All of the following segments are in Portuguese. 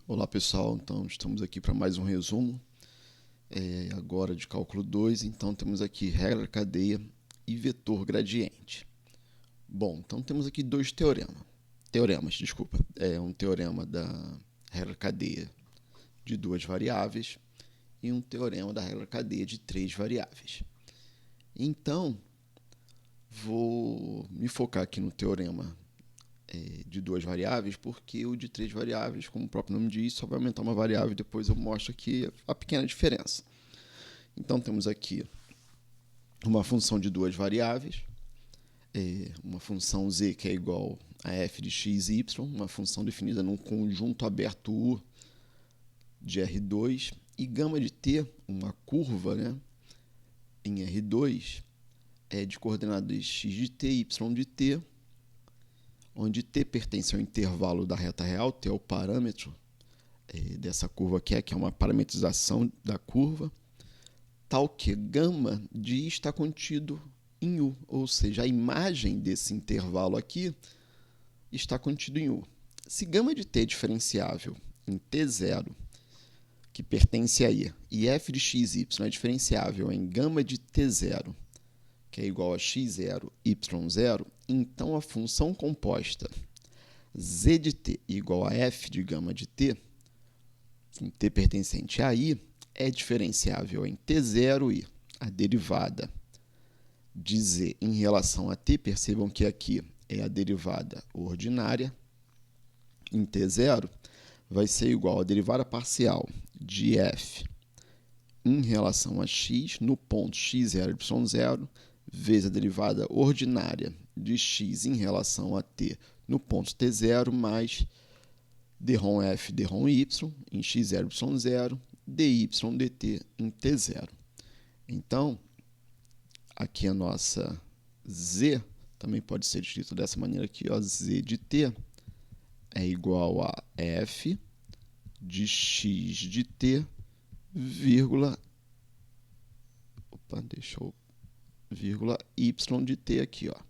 Olá pessoal, então estamos aqui para mais um resumo, agora de cálculo 2, então temos aqui regra cadeia e vetor gradiente. Bom, então temos aqui dois teoremas, um teorema da regra cadeia de duas variáveis e um teorema da regra cadeia de três variáveis. Então, vou me focar aqui no teorema de duas variáveis, porque o de três variáveis, como o próprio nome diz, só vai aumentar uma variável e depois eu mostro aqui a pequena diferença. Então, temos aqui uma função de duas variáveis, uma função z que é igual a f de x e y, uma função definida num conjunto aberto U de R2, e gama de t, uma curva, em R2, de coordenadas x de t e y de t, onde t pertence ao intervalo da reta real, t é o parâmetro dessa curva aqui, que é uma parametrização da curva, tal que gama de i está contido em U, ou seja, a imagem desse intervalo aqui está contido em U. Se gama de t é diferenciável em t0, que pertence a i, e f de x e y é diferenciável em gama de t0, que é igual a x0, y0, então a função composta z de t igual a f de gama de t, em t pertencente a i, é diferenciável em t0 e a derivada de z em relação a t, percebam que aqui é a derivada ordinária, em t0, vai ser igual a derivada parcial de f em relação a x no ponto x0, y0, vezes a derivada ordinária de x em relação a t no ponto t0, mais dρ f dρ y em x0, y0, dy dt em t0. Então, aqui a nossa z também pode ser escrito dessa maneira aqui, ó, z de t é igual a f de x de t, vírgula y de t aqui, ó.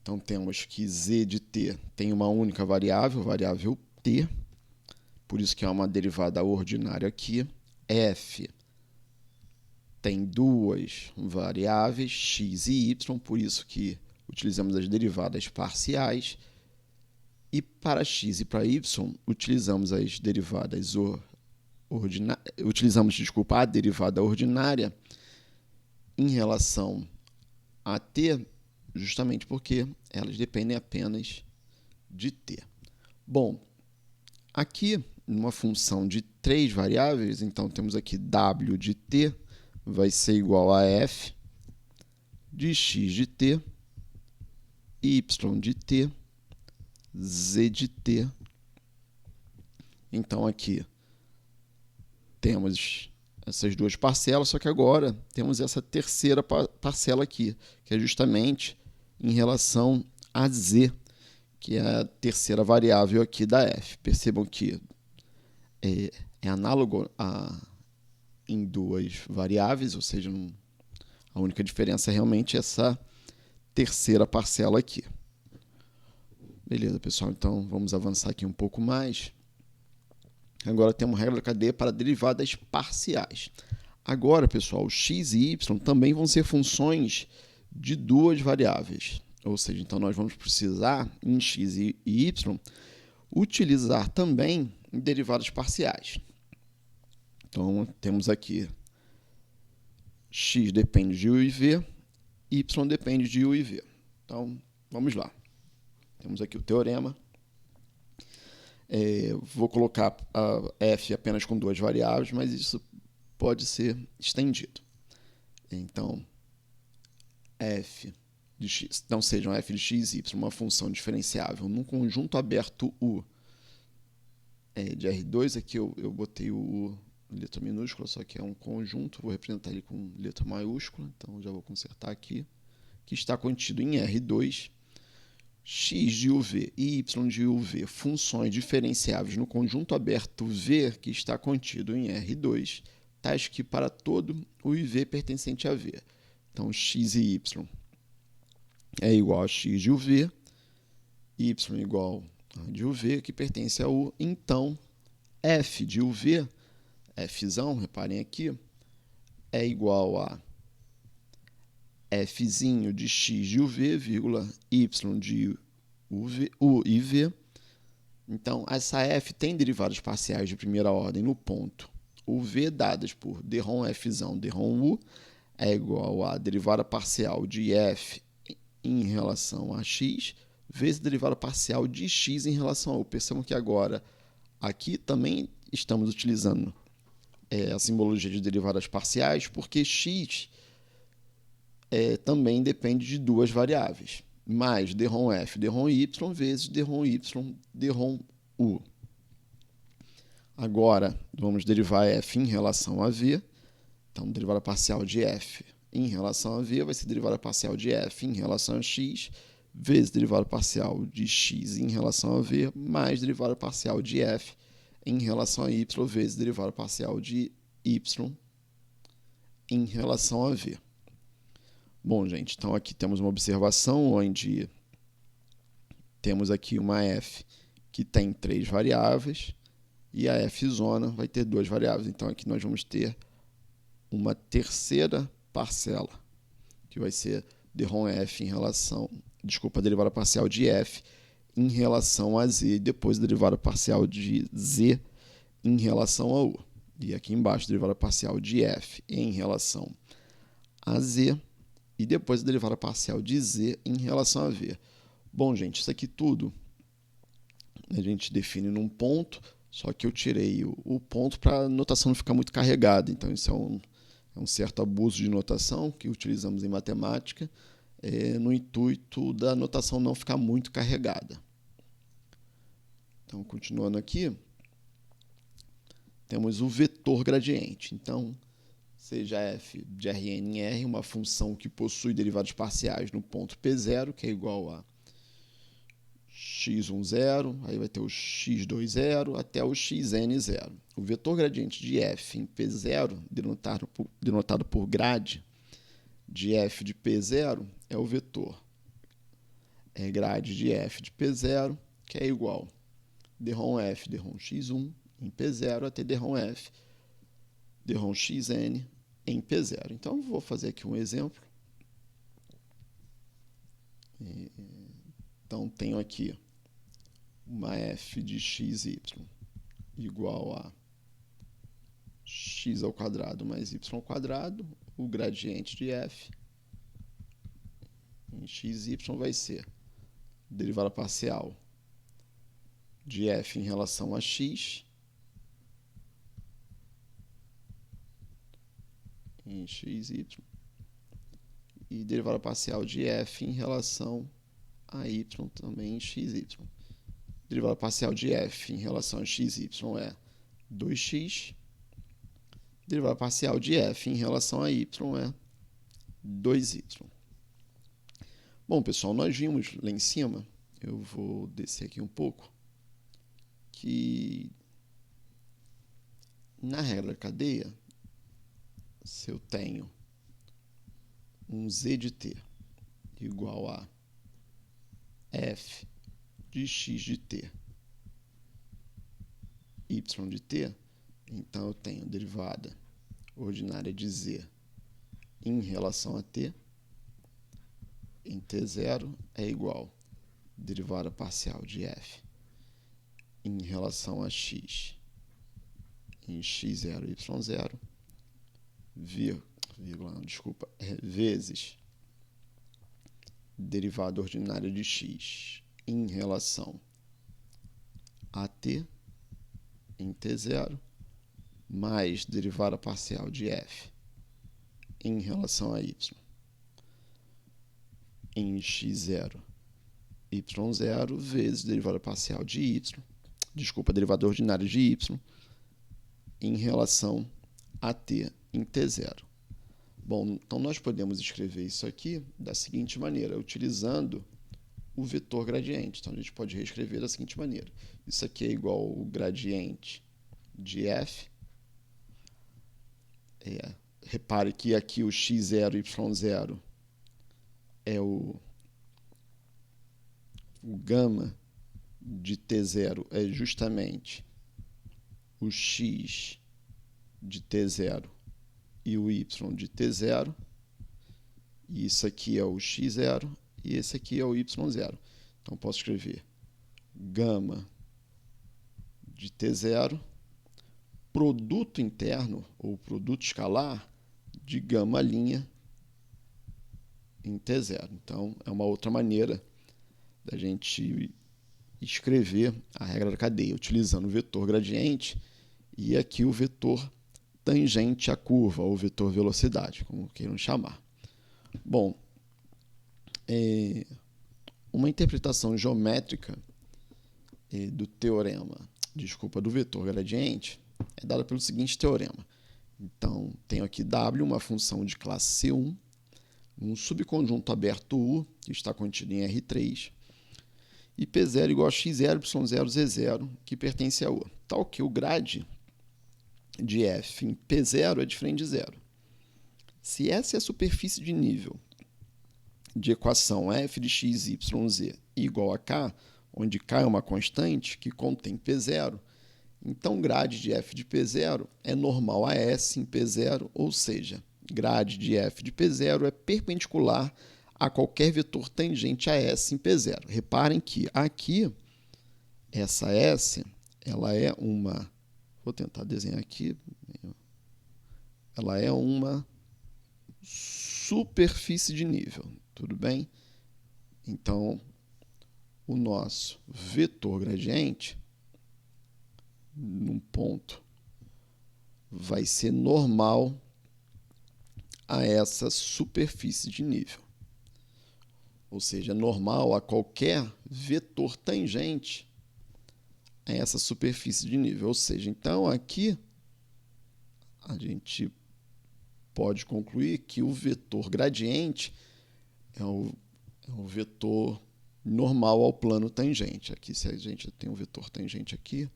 Então, temos que z de t tem uma única variável t, por isso que é uma derivada ordinária aqui. F tem duas variáveis, x e y, por isso que utilizamos as derivadas parciais. E para x e para y, utilizamos as derivadas a derivada ordinária em relação a t, justamente porque elas dependem apenas de t. Bom, aqui, numa função de três variáveis, então temos aqui w de t vai ser igual a f de x de t, y de t, z de t. Então, aqui temos essas duas parcelas, só que agora temos essa terceira parcela aqui, que é justamente em relação a z, que é a terceira variável aqui da f. Percebam que é análogo em duas variáveis, ou seja, a única diferença é realmente essa terceira parcela aqui. Beleza, pessoal? Então, vamos avançar aqui um pouco mais. Agora temos regra da cadeia para derivadas parciais. Agora, pessoal, x e y também vão ser funções de duas variáveis. Ou seja, então nós vamos precisar, em x e y, utilizar também derivadas parciais. Então, temos aqui x depende de u e v, y depende de u e v. Então, vamos lá. Temos aqui o teorema. Vou colocar a f apenas com duas variáveis, mas isso pode ser estendido. Então, f de x, então sejam f de x e y uma função diferenciável num conjunto aberto U de R2, aqui eu botei o U em letra minúscula, só que é um conjunto, vou representar ele com letra maiúscula, então já vou consertar aqui, que está contido em R2, x de uv e y de uv, funções diferenciáveis no conjunto aberto V, que está contido em R2, tais que para todo o IV pertencente a V. Então, x e y é igual a x de uv, y igual de UV, que pertence a U. Então, F de UV, Fzão, reparem aqui, é igual a Fzinho de x de UV, vírgula, y de UV, U e V. Então, essa F tem derivadas parciais de primeira ordem no ponto UV, dadas por dρ Fzão, dρ U, é igual a derivada parcial de F em relação a x, vezes a derivada parcial de x em relação a U. Percebam que agora, aqui também estamos utilizando a simbologia de derivadas parciais, porque x também depende de duas variáveis, mais dρ F, dρ Y, vezes dρ Y, dρ U. Agora, vamos derivar F em relação a V. Então, derivada parcial de F em relação a V vai ser derivada parcial de F em relação a x, vezes derivada parcial de x em relação a V, mais derivada parcial de F em relação a y, vezes derivada parcial de y em relação a V. Bom, gente, então aqui temos uma observação onde temos aqui uma F que tem 3 variáveis e a F zona vai ter 2 variáveis. Então, aqui nós vamos ter uma terceira parcela, que vai ser dρ F em relação, a derivada parcial de F em relação a Z, e depois a derivada parcial de Z em relação a U. E aqui embaixo, a derivada parcial de F em relação a Z, e depois a derivada parcial de Z em relação a V. Bom, gente, isso aqui tudo a gente define num ponto, só que eu tirei o ponto para a notação não ficar muito carregada. Então, isso é um certo abuso de notação que utilizamos em matemática, no intuito da notação não ficar muito carregada. Então, continuando aqui, temos o vetor gradiente. Então, seja f de Rn em R, uma função que possui derivadas parciais no ponto P0, que é igual a x1, 0, aí vai ter o x2, 0, até o xn, 0. O vetor gradiente de f em P0, denotado por grade de f de P0, é o vetor grade de f de P0, que é igual a dρ f, dρ x1 em P0, até dρ f, dρ xn em P0. Então, vou fazer aqui um exemplo. Então, tenho aqui uma f de xy igual a x ao quadrado mais y ao quadrado. O gradiente de f em xy vai ser derivada parcial de f em relação a x em xy e derivada parcial de f em relação a y também em xy. Derivada parcial de f em relação a xy é 2x. Derivada parcial de f em relação a y é 2y. Bom, pessoal, nós vimos lá em cima, eu vou descer aqui um pouco, que na regra da cadeia, se eu tenho um z de t igual a f de x de t, y de t, então eu tenho derivada ordinária de z em relação a t, em t0 é igual a derivada parcial de f em relação a x em x0, y0, vezes derivada ordinária de x em relação a t em t0, mais derivada parcial de f em relação a y em x0, y0, vezes derivada parcial de derivada ordinária de y em relação a t em t0. Bom, então nós podemos escrever isso aqui da seguinte maneira, utilizando o vetor gradiente. Então, a gente pode reescrever da seguinte maneira. Isso aqui é igual ao gradiente de f. Repare que aqui o x0 e y0 é o gama de T0 é justamente o x de T0 e o y de T0. E isso aqui é o x0 e esse aqui é o y0. Então, posso escrever gama de T0, produto interno, ou produto escalar, de gama' em T0. Então, é uma outra maneira da gente escrever a regra da cadeia, utilizando o vetor gradiente e aqui o vetor tangente à curva, ou vetor velocidade, como queiram chamar. Bom, uma interpretação geométrica do vetor gradiente é dada pelo seguinte teorema. Então, tenho aqui W, uma função de classe C1, um subconjunto aberto U, que está contido em R3, e P0 igual a X0, Y0, Z0, que pertence a U. Tal que o grade de F em P0 é diferente de zero. Se essa é a superfície de nível de equação f de x, y, z igual a k, onde k é uma constante que contém P0, então grade de f de P0 é normal a S em P0, ou seja, grade de f de P0 é perpendicular a qualquer vetor tangente a S em P0. Reparem que aqui, essa S, ela é uma... Vou tentar desenhar aqui. Ela é uma superfície de nível, tudo bem? Então, o nosso vetor gradiente, num ponto, vai ser normal a essa superfície de nível. Ou seja, normal a qualquer vetor tangente a essa superfície de nível. Ou seja, então aqui a gente pode concluir que o vetor gradiente é o vetor normal ao plano tangente. Aqui, se a gente tem um vetor tangente aqui,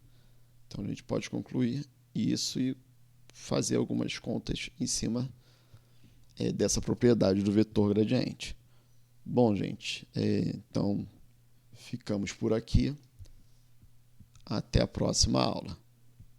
então a gente pode concluir isso e fazer algumas contas em cima dessa propriedade do vetor gradiente. Bom, gente, então ficamos por aqui. Até a próxima aula.